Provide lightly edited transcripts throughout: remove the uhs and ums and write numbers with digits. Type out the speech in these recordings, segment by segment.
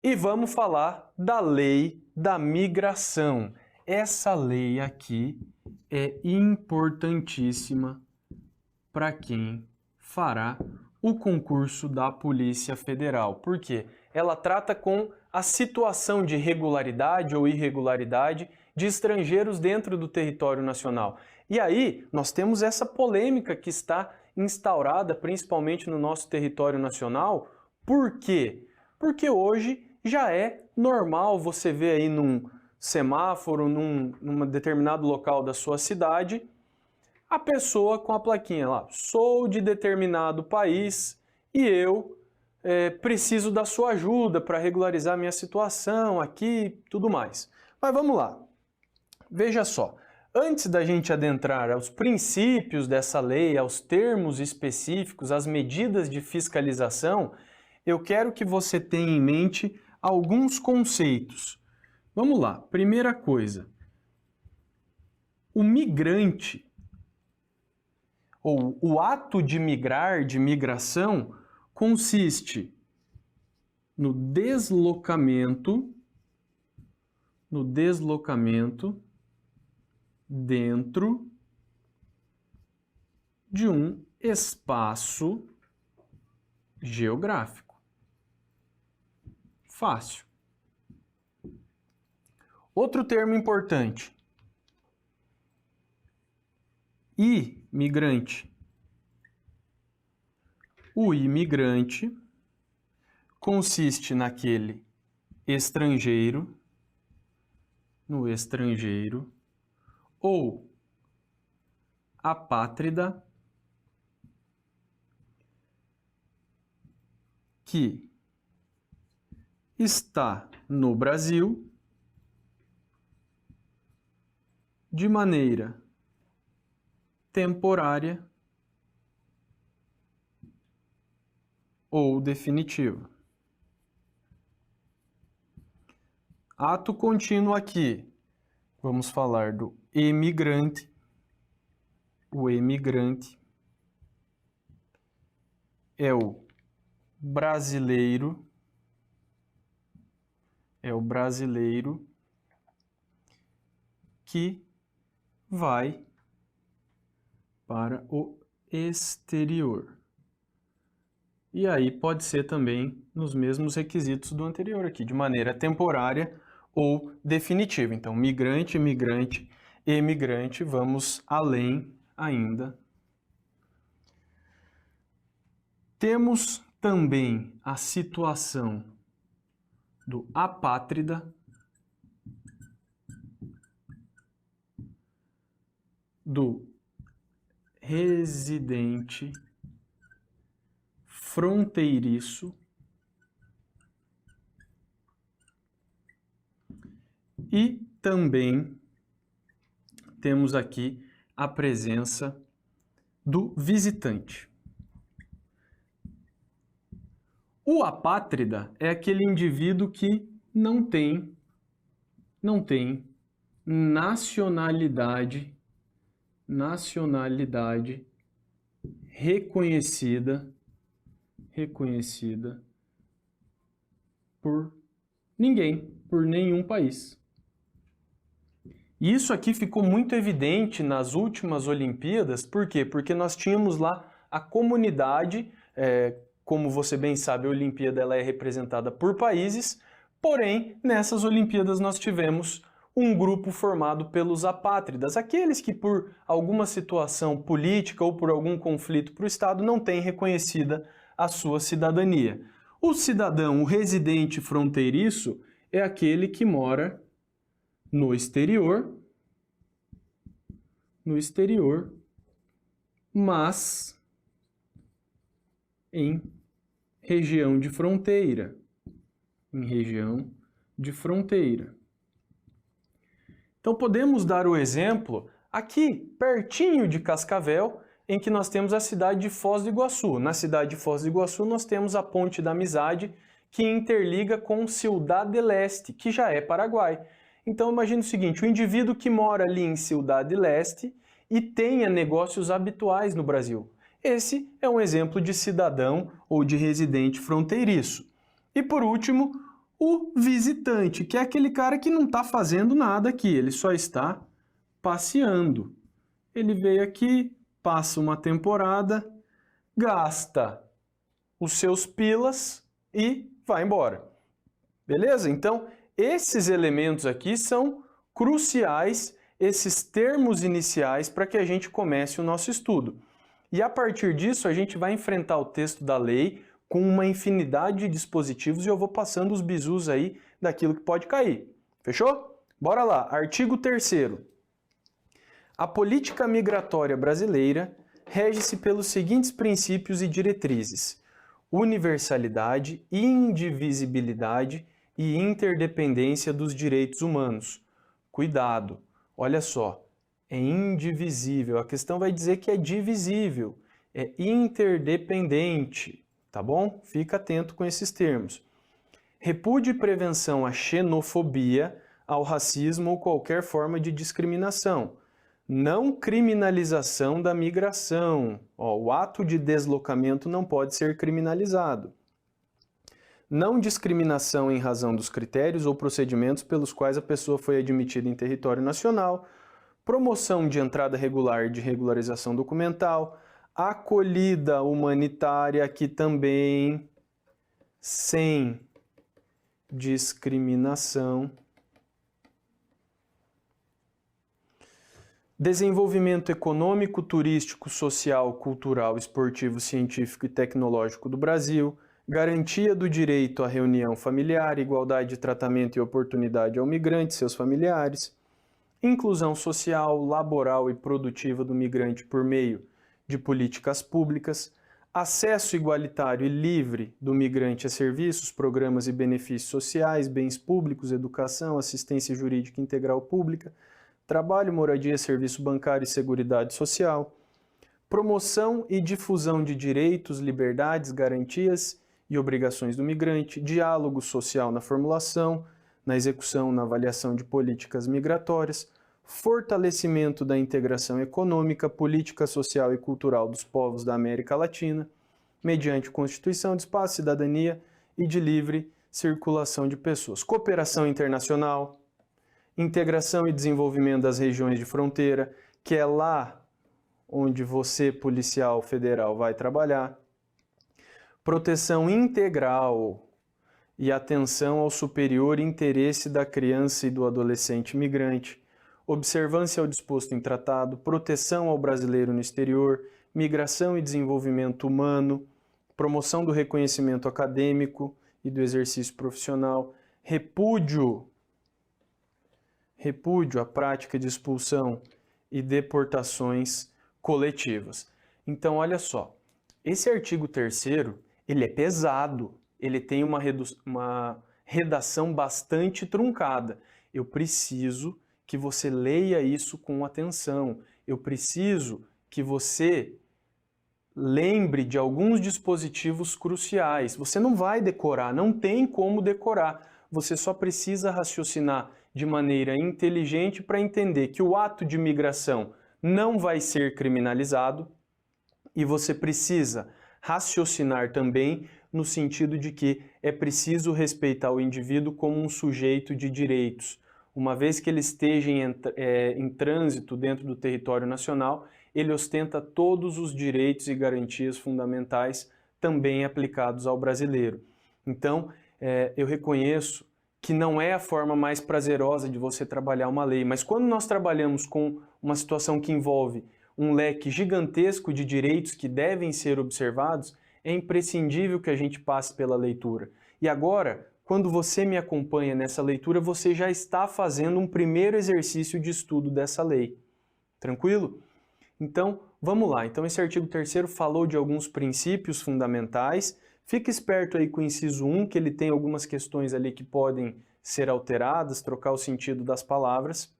E vamos falar da lei da migração. Essa lei aqui é importantíssima para quem fará o concurso da Polícia Federal. Por quê? Ela trata com a situação de regularidade ou irregularidade de estrangeiros dentro do território nacional. E aí, nós temos essa polêmica que está instaurada principalmente no nosso território nacional. Por quê? Porque hoje já é normal você ver aí num semáforo, num determinado local da sua cidade, a pessoa com a plaquinha lá, sou de determinado país e eu preciso da sua ajuda para regularizar minha situação aqui, tudo mais. Mas vamos lá, veja só, antes da gente adentrar aos princípios dessa lei, aos termos específicos, às medidas de fiscalização, eu quero que você tenha em mente alguns conceitos. Vamos lá, primeira coisa, o migrante, ou o ato de migrar, de migração, consiste no deslocamento dentro de um espaço geográfico. Fácil. Outro termo importante. Imigrante. O imigrante consiste naquele estrangeiro, no estrangeiro, ou apátrida, que está no Brasil de maneira temporária ou definitiva. Ato contínuo aqui, vamos falar do emigrante. O emigrante é o brasileiro, que vai para o exterior. E aí pode ser também nos mesmos requisitos do anterior aqui, de maneira temporária ou definitiva. Então, migrante, imigrante, emigrante, vamos além ainda. Temos também a situação do apátrida, do residente fronteiriço e também temos aqui a presença do visitante. O apátrida é aquele indivíduo que não tem nacionalidade reconhecida por ninguém, por nenhum país. E isso aqui ficou muito evidente nas últimas Olimpíadas, por quê? Porque nós tínhamos lá a comunidade, como você bem sabe, a Olimpíada ela é representada por países, porém, nessas Olimpíadas nós tivemos um grupo formado pelos apátridas, aqueles que por alguma situação política ou por algum conflito para o Estado não têm reconhecida a sua cidadania. O cidadão, o residente fronteiriço, é aquele que mora no exterior, mas em região de fronteira. Então podemos dar o exemplo aqui pertinho de Cascavel, em que nós temos a cidade de Foz do Iguaçu. Na cidade de Foz do Iguaçu nós temos a Ponte da Amizade, que interliga com Ciudad del Este, que já é Paraguai. Então imagine o seguinte, o indivíduo que mora ali em Ciudad del Este e tenha negócios habituais no Brasil. Esse é um exemplo de cidadão ou de residente fronteiriço. E por último, O visitante, que é aquele cara que não está fazendo nada aqui, ele só está passeando. Ele veio aqui, passa uma temporada, gasta os seus pilas e vai embora. Beleza? Então, esses elementos aqui são cruciais, esses termos iniciais para que a gente comece o nosso estudo. E a partir disso, a gente vai enfrentar o texto da lei com uma infinidade de dispositivos e eu vou passando os bizus aí daquilo que pode cair. Fechou? Bora lá. Artigo 3º. A política migratória brasileira rege-se pelos seguintes princípios e diretrizes: universalidade, indivisibilidade e interdependência dos direitos humanos. Cuidado, olha só, é indivisível. A questão vai dizer que é divisível, é interdependente, tá bom? Fica atento com esses termos. Repúdio e prevenção à xenofobia, ao racismo ou qualquer forma de discriminação. Não criminalização da migração. O ato de deslocamento não pode ser criminalizado. Não discriminação em razão dos critérios ou procedimentos pelos quais a pessoa foi admitida em território nacional. Promoção de entrada regular e de regularização documental. Acolhida humanitária, aqui também sem discriminação. Desenvolvimento econômico, turístico, social, cultural, esportivo, científico e tecnológico do Brasil. Garantia do direito à reunião familiar, igualdade de tratamento e oportunidade ao migrante e seus familiares. Inclusão social, laboral e produtiva do migrante por meio de políticas públicas. Acesso igualitário e livre do migrante a serviços, programas e benefícios sociais, bens públicos, educação, assistência jurídica integral pública, trabalho, moradia, serviço bancário e seguridade social, promoção e difusão de direitos, liberdades, garantias e obrigações do migrante, diálogo social na formulação, na execução, na avaliação de políticas migratórias, fortalecimento da integração econômica, política social e cultural dos povos da América Latina, mediante Constituição de Espaço, Cidadania e de livre circulação de pessoas, cooperação internacional, integração e desenvolvimento das regiões de fronteira, que é lá onde você, policial federal, vai trabalhar, proteção integral e atenção ao superior interesse da criança e do adolescente migrante, observância ao disposto em tratado, proteção ao brasileiro no exterior, migração e desenvolvimento humano, promoção do reconhecimento acadêmico e do exercício profissional, repúdio à prática de expulsão e deportações coletivas. Então, olha só, esse artigo 3º, ele é pesado, ele tem uma redação bastante truncada. Eu preciso que você leia isso com atenção. Eu preciso que você lembre de alguns dispositivos cruciais. Você não vai decorar, não tem como decorar. Você só precisa raciocinar de maneira inteligente para entender que o ato de migração não vai ser criminalizado e você precisa raciocinar também no sentido de que é preciso respeitar o indivíduo como um sujeito de direitos. Uma vez que ele esteja em trânsito dentro do território nacional, ele ostenta todos os direitos e garantias fundamentais também aplicados ao brasileiro. Então, eu reconheço que não é a forma mais prazerosa de você trabalhar uma lei, mas quando nós trabalhamos com uma situação que envolve um leque gigantesco de direitos que devem ser observados, é imprescindível que a gente passe pela leitura. E agora, quando você me acompanha nessa leitura, você já está fazendo um primeiro exercício de estudo dessa lei. Tranquilo? Então, vamos lá. Então, esse artigo 3º falou de alguns princípios fundamentais. Fique esperto aí com o inciso 1, que ele tem algumas questões ali que podem ser alteradas, trocar o sentido das palavras.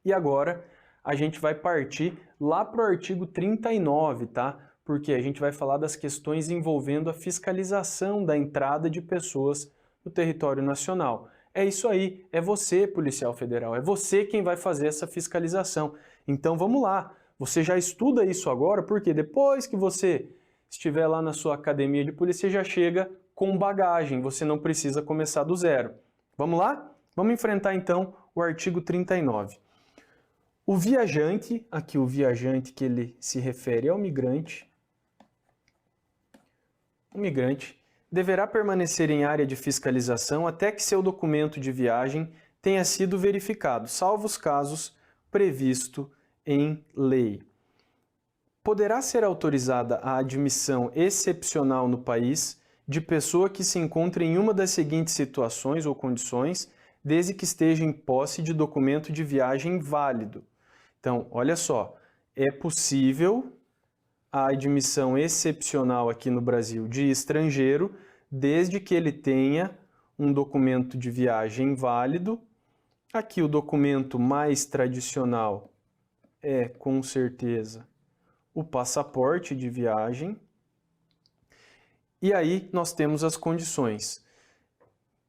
E agora, a gente vai partir lá para o artigo 39, tá? Porque a gente vai falar das questões envolvendo a fiscalização da entrada de pessoas no território nacional. É isso aí, é você, policial federal, é você quem vai fazer essa fiscalização. Então vamos lá, você já estuda isso agora, porque depois que você estiver lá na sua academia de polícia, já chega com bagagem, você não precisa começar do zero. Vamos lá? Vamos enfrentar então o artigo 39. O viajante, aqui o viajante que ele se refere ao migrante, o migrante deverá permanecer em área de fiscalização até que seu documento de viagem tenha sido verificado, salvo os casos previstos em lei. Poderá ser autorizada a admissão excepcional no país de pessoa que se encontre em uma das seguintes situações ou condições, desde que esteja em posse de documento de viagem válido. Então, olha só, é possível a admissão excepcional aqui no Brasil de estrangeiro, desde que ele tenha um documento de viagem válido. Aqui o documento mais tradicional é, com certeza, o passaporte de viagem. E aí nós temos as condições: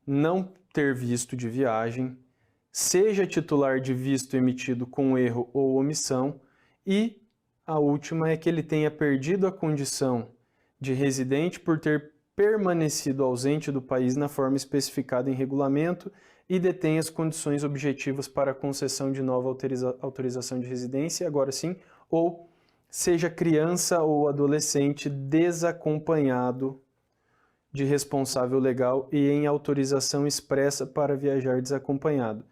não ter visto de viagem, seja titular de visto emitido com erro ou omissão, e a última é que ele tenha perdido a condição de residente por ter permanecido ausente do país na forma especificada em regulamento e detém as condições objetivas para a concessão de nova autorização de residência, agora sim, ou seja criança ou adolescente desacompanhado de responsável legal e em autorização expressa para viajar desacompanhado,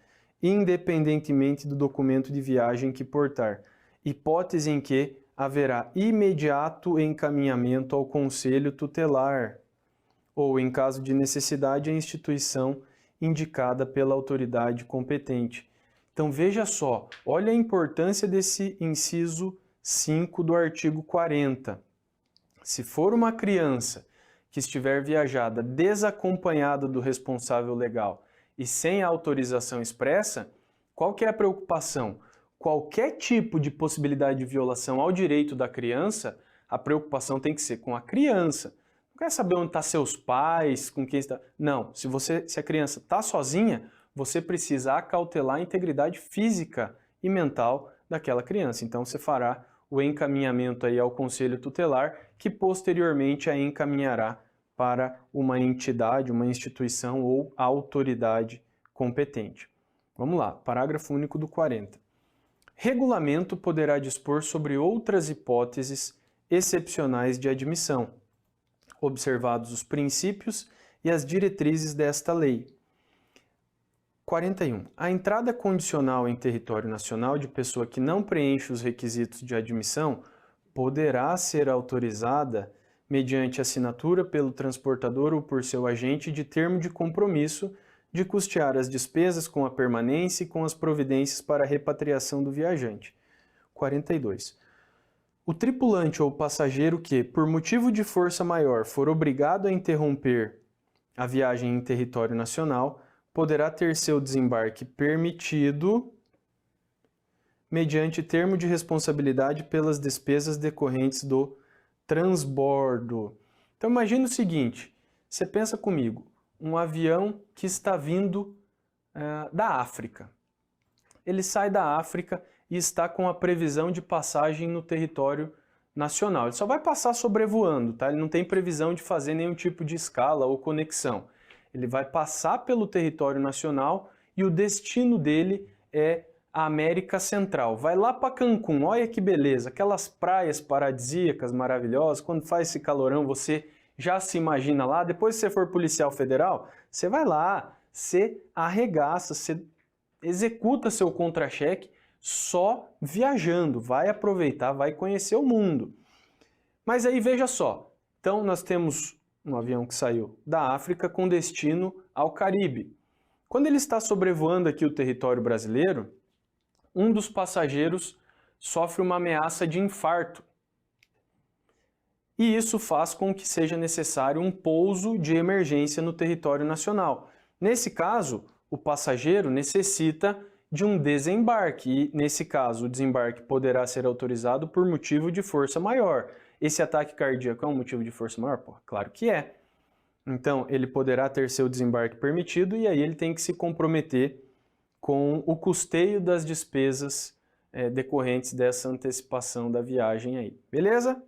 independentemente do documento de viagem que portar, hipótese em que haverá imediato encaminhamento ao conselho tutelar, ou, em caso de necessidade, à instituição indicada pela autoridade competente. Então veja só, olha a importância desse inciso 5 do artigo 40. Se for uma criança que estiver viajada desacompanhada do responsável legal e sem autorização expressa, qual que é a preocupação? Qualquer tipo de possibilidade de violação ao direito da criança, a preocupação tem que ser com a criança. Não quer saber onde estão seus pais, com quem está... Não, se a criança está sozinha, você precisa acautelar a integridade física e mental daquela criança. Então você fará o encaminhamento aí ao conselho tutelar, que posteriormente a encaminhará para uma entidade, uma instituição ou autoridade competente. Vamos lá, parágrafo único do 40. Regulamento poderá dispor sobre outras hipóteses excepcionais de admissão, observados os princípios e as diretrizes desta lei. 41. A entrada condicional em território nacional de pessoa que não preenche os requisitos de admissão poderá ser autorizada mediante assinatura pelo transportador ou por seu agente de termo de compromisso de custear as despesas com a permanência e com as providências para a repatriação do viajante. 42. O tripulante ou passageiro que, por motivo de força maior, for obrigado a interromper a viagem em território nacional, poderá ter seu desembarque permitido mediante termo de responsabilidade pelas despesas decorrentes do transbordo. Então imagina o seguinte, você pensa comigo, um avião que está vindo da África. Ele sai da África e está com a previsão de passagem no território nacional. Ele só vai passar sobrevoando, tá? Ele não tem previsão de fazer nenhum tipo de escala ou conexão. Ele vai passar pelo território nacional e o destino dele é a América Central. Vai lá para Cancún, olha que beleza, aquelas praias paradisíacas, maravilhosas, quando faz esse calorão você já se imagina lá, depois que você for policial federal, você vai lá, você arregaça, você executa seu contra-cheque só viajando, vai aproveitar, vai conhecer o mundo. Mas aí veja só, então nós temos um avião que saiu da África com destino ao Caribe. Quando ele está sobrevoando aqui o território brasileiro, um dos passageiros sofre uma ameaça de infarto. E isso faz com que seja necessário um pouso de emergência no território nacional. Nesse caso, o passageiro necessita de um desembarque e, nesse caso, o desembarque poderá ser autorizado por motivo de força maior. Esse ataque cardíaco é um motivo de força maior? Pô, claro que é. Então, ele poderá ter seu desembarque permitido e aí ele tem que se comprometer com o custeio das despesas decorrentes dessa antecipação da viagem aí. Beleza?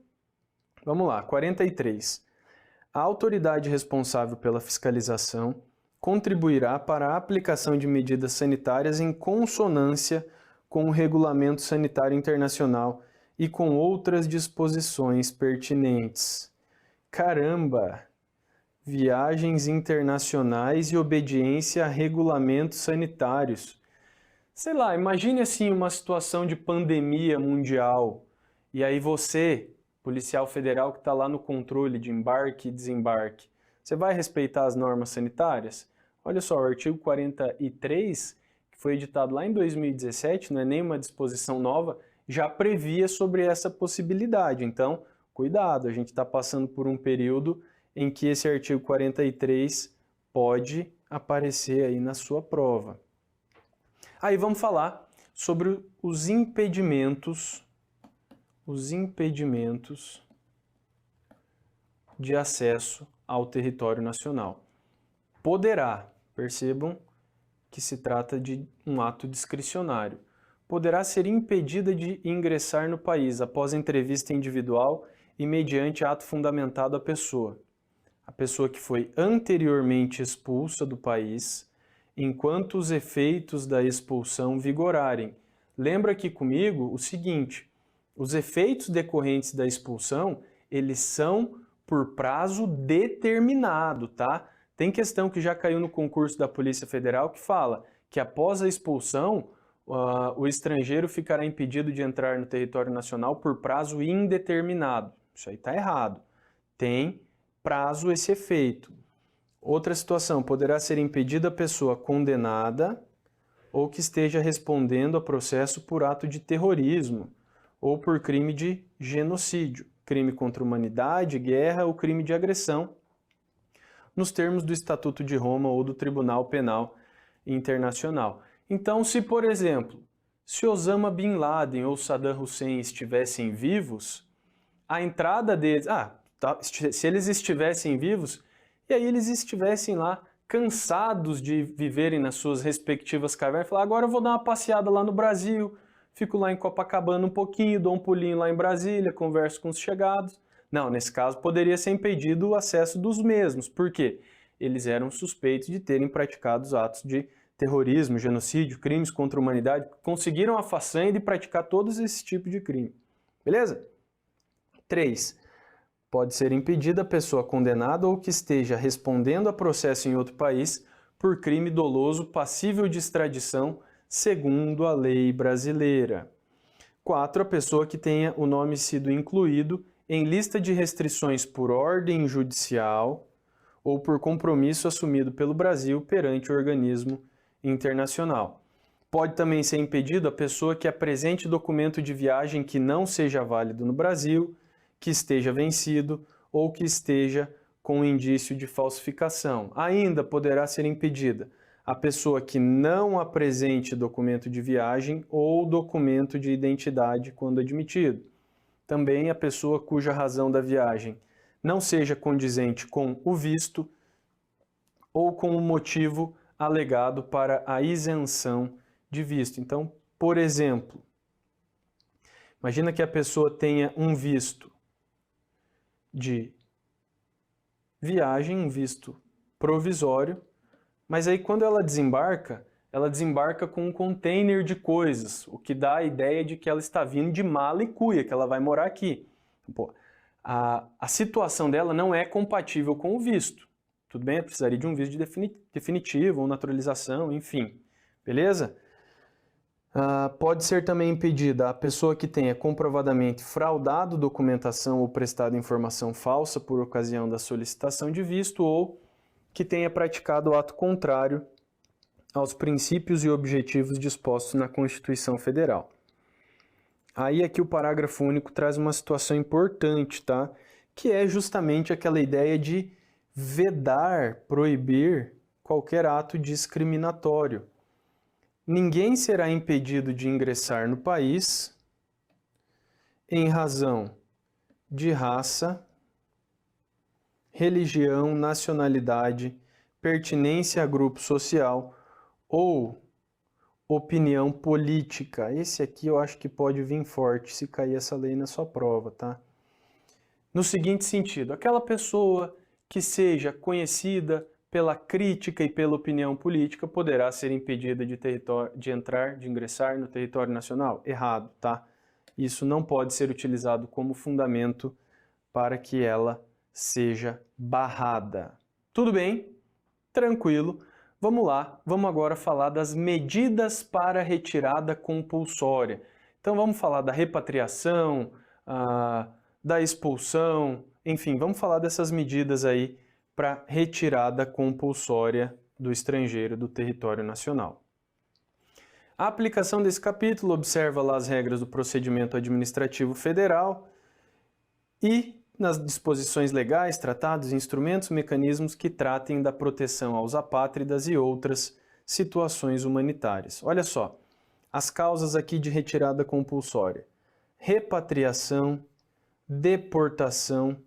Vamos lá, 43. A autoridade responsável pela fiscalização contribuirá para a aplicação de medidas sanitárias em consonância com o Regulamento Sanitário Internacional e com outras disposições pertinentes. Caramba! Viagens internacionais e obediência a regulamentos sanitários. Sei lá, imagine assim uma situação de pandemia mundial e aí você, policial federal que está lá no controle de embarque e desembarque, você vai respeitar as normas sanitárias? Olha só, o artigo 43, que foi editado lá em 2017, não é nenhuma disposição nova, já previa sobre essa possibilidade. Então, cuidado, a gente está passando por um período em que esse artigo 43 pode aparecer aí na sua prova. Aí vamos falar sobre os impedimentos de acesso ao território nacional. Poderá, percebam que se trata de um ato discricionário, poderá ser impedida de ingressar no país após entrevista individual e mediante ato fundamentado à pessoa. A pessoa que foi anteriormente expulsa do país, enquanto os efeitos da expulsão vigorarem. Lembra aqui comigo o seguinte, os efeitos decorrentes da expulsão, eles são por prazo determinado, tá? Tem questão que já caiu no concurso da Polícia Federal que fala que após a expulsão, o estrangeiro ficará impedido de entrar no território nacional por prazo indeterminado. Isso aí está errado. Tem prazo esse efeito. Outra situação, poderá ser impedida a pessoa condenada ou que esteja respondendo a processo por ato de terrorismo ou por crime de genocídio, crime contra a humanidade, guerra ou crime de agressão, nos termos do Estatuto de Roma ou do Tribunal Penal Internacional. Então, se, por exemplo, se Osama Bin Laden ou Saddam Hussein estivessem vivos, a entrada deles... se eles estivessem vivos, e aí eles estivessem lá cansados de viverem nas suas respectivas cavernas, falar, agora eu vou dar uma passeada lá no Brasil, fico lá em Copacabana um pouquinho, dou um pulinho lá em Brasília, converso com os chegados. Não, nesse caso poderia ser impedido o acesso dos mesmos. Por quê? Eles eram suspeitos de terem praticado atos de terrorismo, genocídio, crimes contra a humanidade, conseguiram a façanha de praticar todos esses tipos de crime. Beleza? 3. Pode ser impedida a pessoa condenada ou que esteja respondendo a processo em outro país por crime doloso passível de extradição segundo a lei brasileira. 4. A pessoa que tenha o nome sido incluído em lista de restrições por ordem judicial ou por compromisso assumido pelo Brasil perante o organismo internacional. Pode também ser impedido a pessoa que apresente documento de viagem que não seja válido no Brasil, que esteja vencido ou que esteja com indício de falsificação. Ainda poderá ser impedida a pessoa que não apresente documento de viagem ou documento de identidade quando admitido. Também a pessoa cuja razão da viagem não seja condizente com o visto ou com o motivo alegado para a isenção de visto. Então, por exemplo, imagina que a pessoa tenha um visto de viagem, um visto provisório, mas aí quando ela desembarca com um container de coisas, o que dá a ideia de que ela está vindo de mala e cuia, que ela vai morar aqui. Pô, a situação dela não é compatível com o visto. Tudo bem? Precisaria de um visto definitivo ou naturalização, enfim. Beleza? Pode ser também impedida a pessoa que tenha comprovadamente fraudado documentação ou prestado informação falsa por ocasião da solicitação de visto ou que tenha praticado ato contrário aos princípios e objetivos dispostos na Constituição Federal. Aí aqui o parágrafo único traz uma situação importante, tá? Que é justamente aquela ideia de vedar, proibir qualquer ato discriminatório. Ninguém será impedido de ingressar no país em razão de raça, religião, nacionalidade, pertinência a grupo social ou opinião política. Esse aqui eu acho que pode vir forte se cair essa lei na sua prova, tá? No seguinte sentido, aquela pessoa que seja conhecida pela crítica e pela opinião política poderá ser impedida de ingressar no território nacional? Errado, tá? Isso não pode ser utilizado como fundamento para que ela seja barrada. Tudo bem? Tranquilo. Vamos lá, vamos agora falar das medidas para retirada compulsória. Então vamos falar da repatriação, da expulsão, enfim, vamos falar dessas medidas aí para retirada compulsória do estrangeiro do território nacional. A aplicação desse capítulo observa lá as regras do procedimento administrativo federal e nas disposições legais, tratados, instrumentos, mecanismos que tratem da proteção aos apátridas e outras situações humanitárias. Olha só, as causas aqui de retirada compulsória: repatriação, deportação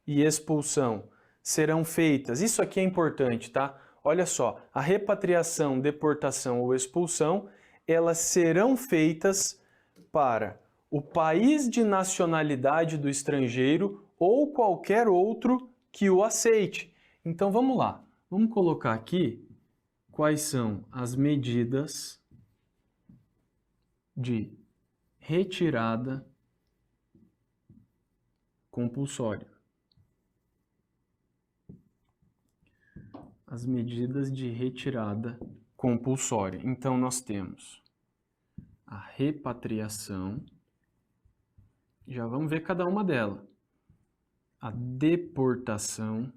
e expulsão serão feitas. Isso aqui é importante, tá? Olha só, a repatriação, deportação ou expulsão, elas serão feitas para o país de nacionalidade do estrangeiro ou qualquer outro que o aceite. Então vamos lá, vamos colocar aqui quais são as medidas de retirada compulsória. As medidas de retirada compulsória. Então nós temos a repatriação, já vamos ver cada uma delas. A deportação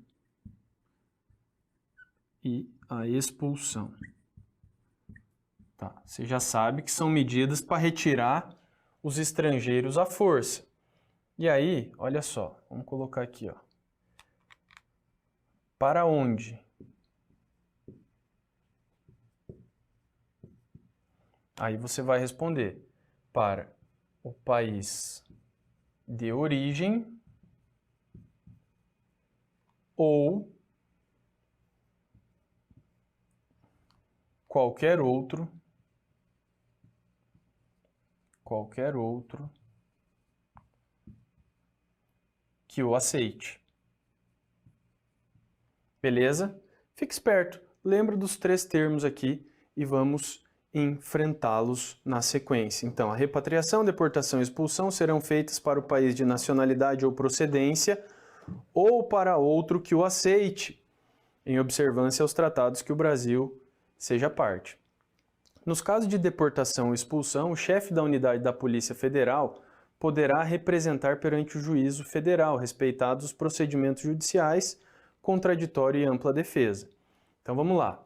e a expulsão. Tá, você já sabe que são medidas para retirar os estrangeiros à força. E aí, olha só, vamos colocar aqui, ó. Para onde? Aí você vai responder para o país de origem ou qualquer outro que o aceite. Beleza? Fique esperto, lembra dos 3 termos aqui e vamos enfrentá-los na sequência. Então, a repatriação, deportação e expulsão serão feitas para o país de nacionalidade ou procedência ou para outro que o aceite, em observância aos tratados que o Brasil seja parte. Nos casos de deportação ou expulsão, o chefe da unidade da Polícia Federal poderá representar perante o juízo federal, respeitados os procedimentos judiciais, contraditório e ampla defesa. Então vamos lá.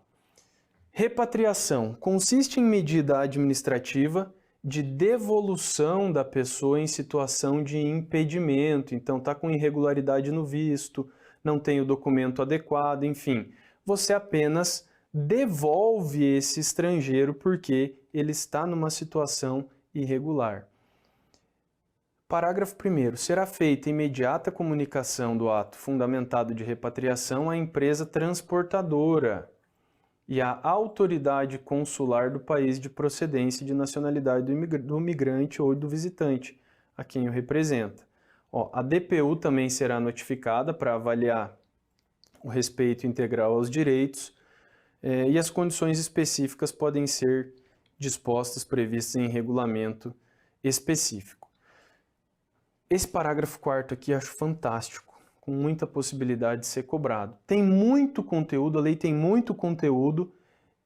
Repatriação consiste em medida administrativa de devolução da pessoa em situação de impedimento, então está com irregularidade no visto, não tem o documento adequado, enfim, você apenas devolve esse estrangeiro porque ele está numa situação irregular. Parágrafo 1º. Será feita imediata comunicação do ato fundamentado de repatriação à empresa transportadora e à autoridade consular do país de procedência e de nacionalidade do migrante ou do visitante, a quem o representa. A DPU também será notificada para avaliar o respeito integral aos direitos e as condições específicas podem ser dispostas, previstas em regulamento específico. Esse parágrafo 4º aqui eu acho fantástico, com muita possibilidade de ser cobrado. Tem muito conteúdo, a lei tem muito conteúdo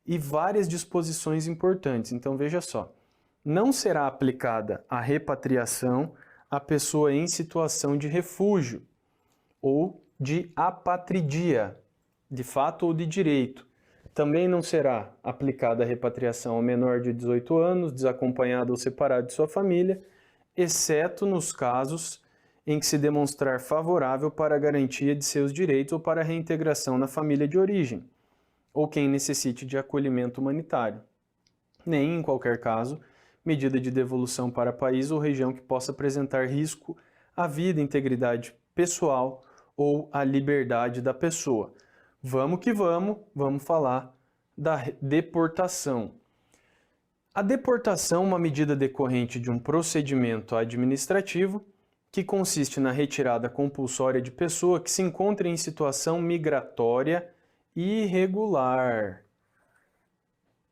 e várias disposições importantes. Então veja só, não será aplicada a repatriação à pessoa em situação de refúgio ou de apatridia, de fato ou de direito. Também não será aplicada a repatriação ao menor de 18 anos, desacompanhado ou separado de sua família, exceto nos casos em que se demonstrar favorável para a garantia de seus direitos ou para a reintegração na família de origem, ou quem necessite de acolhimento humanitário. Nem, em qualquer caso, medida de devolução para país ou região que possa apresentar risco à vida, integridade pessoal ou à liberdade da pessoa. Vamos que vamos falar da deportação. A deportação é uma medida decorrente de um procedimento administrativo que consiste na retirada compulsória de pessoa que se encontra em situação migratória irregular.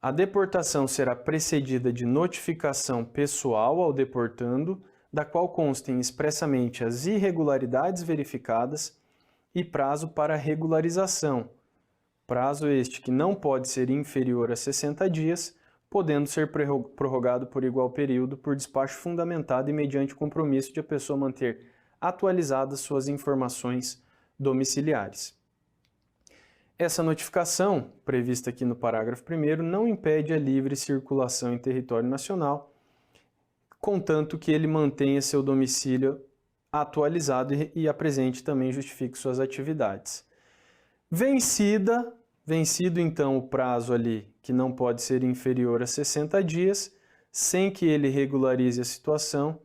A deportação será precedida de notificação pessoal ao deportando, da qual constem expressamente as irregularidades verificadas e prazo para regularização. Prazo este que não pode ser inferior a 60 dias, podendo ser prorrogado por igual período por despacho fundamentado e mediante compromisso de a pessoa manter atualizadas suas informações domiciliares. Essa notificação, prevista aqui no parágrafo 1º, não impede a livre circulação em território nacional, contanto que ele mantenha seu domicílio atualizado e apresente também justifique suas atividades. Vencido então o prazo ali, que não pode ser inferior a 60 dias, sem que ele regularize a situação,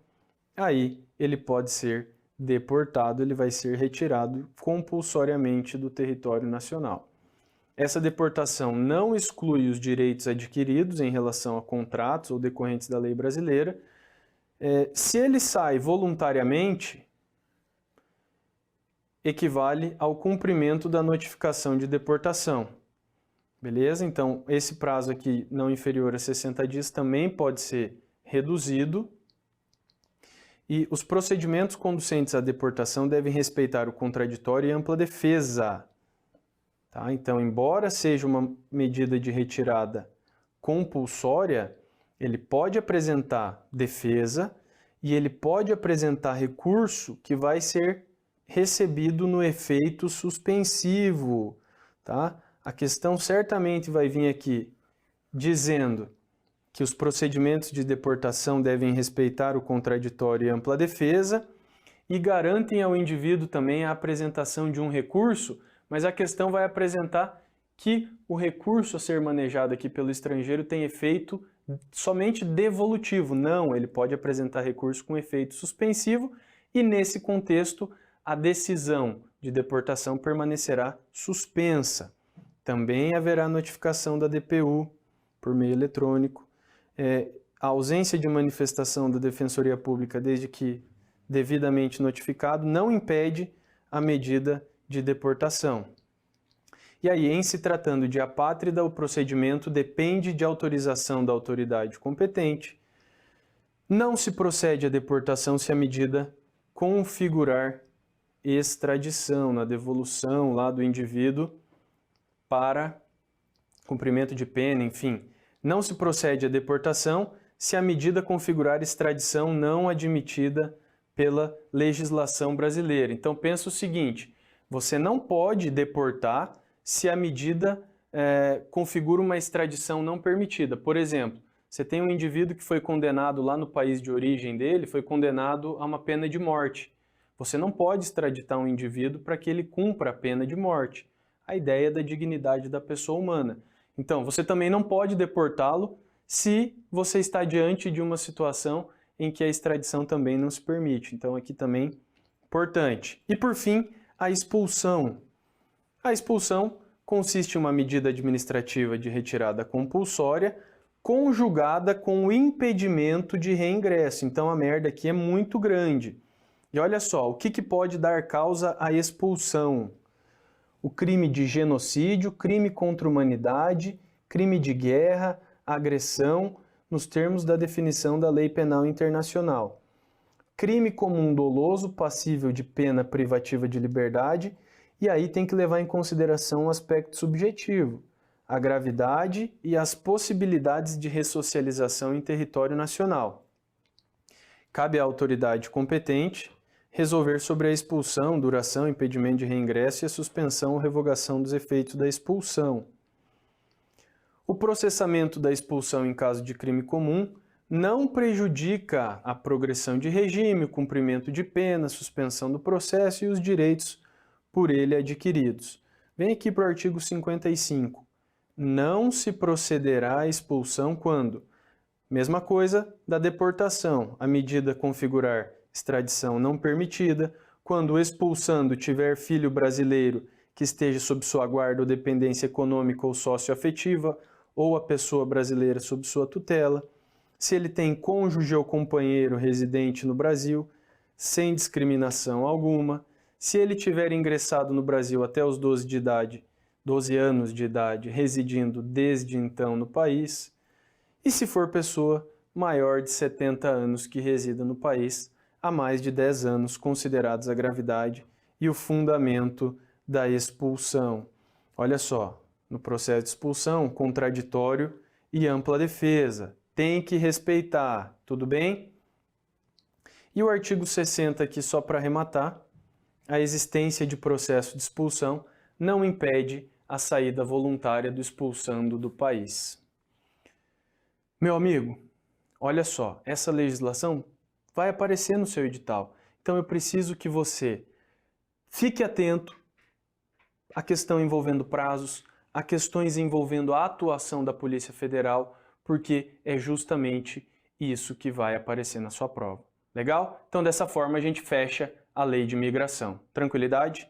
aí ele pode ser deportado, ele vai ser retirado compulsoriamente do território nacional. Essa deportação não exclui os direitos adquiridos em relação a contratos ou decorrentes da lei brasileira. Se ele sai voluntariamente, equivale ao cumprimento da notificação de deportação. Beleza? Então, esse prazo aqui, não inferior a 60 dias, também pode ser reduzido. E os procedimentos conducentes à deportação devem respeitar o contraditório e ampla defesa. Tá? Então, embora seja uma medida de retirada compulsória, ele pode apresentar defesa e ele pode apresentar recurso que vai ser recebido no efeito suspensivo. Tá? A questão certamente vai vir aqui dizendo que os procedimentos de deportação devem respeitar o contraditório e ampla defesa e garantem ao indivíduo também a apresentação de um recurso, mas a questão vai apresentar que o recurso a ser manejado aqui pelo estrangeiro tem efeito somente devolutivo. Não, ele pode apresentar recurso com efeito suspensivo e, nesse contexto, a decisão de deportação permanecerá suspensa. Também haverá notificação da DPU por meio eletrônico. A ausência de manifestação da Defensoria Pública, desde que devidamente notificado, não impede a medida de deportação. E aí, em se tratando de apátrida, o procedimento depende de autorização da autoridade competente. Não se procede à deportação se a medida configurar extradição, na devolução lá do indivíduo para cumprimento de pena, enfim. Não se procede à deportação se a medida configurar extradição não admitida pela legislação brasileira. Então, pensa o seguinte, você não pode deportar se a medida configura uma extradição não permitida. Por exemplo, você tem um indivíduo que foi condenado lá no país de origem dele, foi condenado a uma pena de morte. Você não pode extraditar um indivíduo para que ele cumpra a pena de morte. A ideia da dignidade da pessoa humana. Então, você também não pode deportá-lo se você está diante de uma situação em que a extradição também não se permite. Então, aqui também importante. E, por fim, a expulsão. A expulsão consiste em uma medida administrativa de retirada compulsória conjugada com o impedimento de reingresso. Então, a merda aqui é muito grande. E olha só, o que pode dar causa à expulsão? O crime de genocídio, crime contra a humanidade, crime de guerra, agressão, nos termos da definição da Lei Penal Internacional. Crime comum doloso, passível de pena privativa de liberdade, e aí tem que levar em consideração o aspecto subjetivo, a gravidade e as possibilidades de ressocialização em território nacional. Cabe à autoridade competente resolver sobre a expulsão, duração, impedimento de reingresso e a suspensão ou revogação dos efeitos da expulsão. O processamento da expulsão em caso de crime comum não prejudica a progressão de regime, o cumprimento de pena, suspensão do processo e os direitos por ele adquiridos. Vem aqui para o artigo 55. Não se procederá à expulsão quando? Mesma coisa da deportação, a medida configurar extradição não permitida, quando o expulsando tiver filho brasileiro que esteja sob sua guarda ou dependência econômica ou socioafetiva, ou a pessoa brasileira sob sua tutela, se ele tem cônjuge ou companheiro residente no Brasil, sem discriminação alguma, se ele tiver ingressado no Brasil até os 12 anos de idade, residindo desde então no país, e se for pessoa maior de 70 anos que resida no país há mais de 10 anos, considerados a gravidade e o fundamento da expulsão. Olha só, no processo de expulsão, contraditório e ampla defesa. Tem que respeitar, tudo bem? E o artigo 60 aqui, só para arrematar, a existência de processo de expulsão não impede a saída voluntária do expulsando do país. Meu amigo, olha só, essa legislação vai aparecer no seu edital. Então eu preciso que você fique atento à questão envolvendo prazos, a questões envolvendo a atuação da Polícia Federal, porque é justamente isso que vai aparecer na sua prova. Legal? Então dessa forma a gente fecha a lei de imigração. Tranquilidade?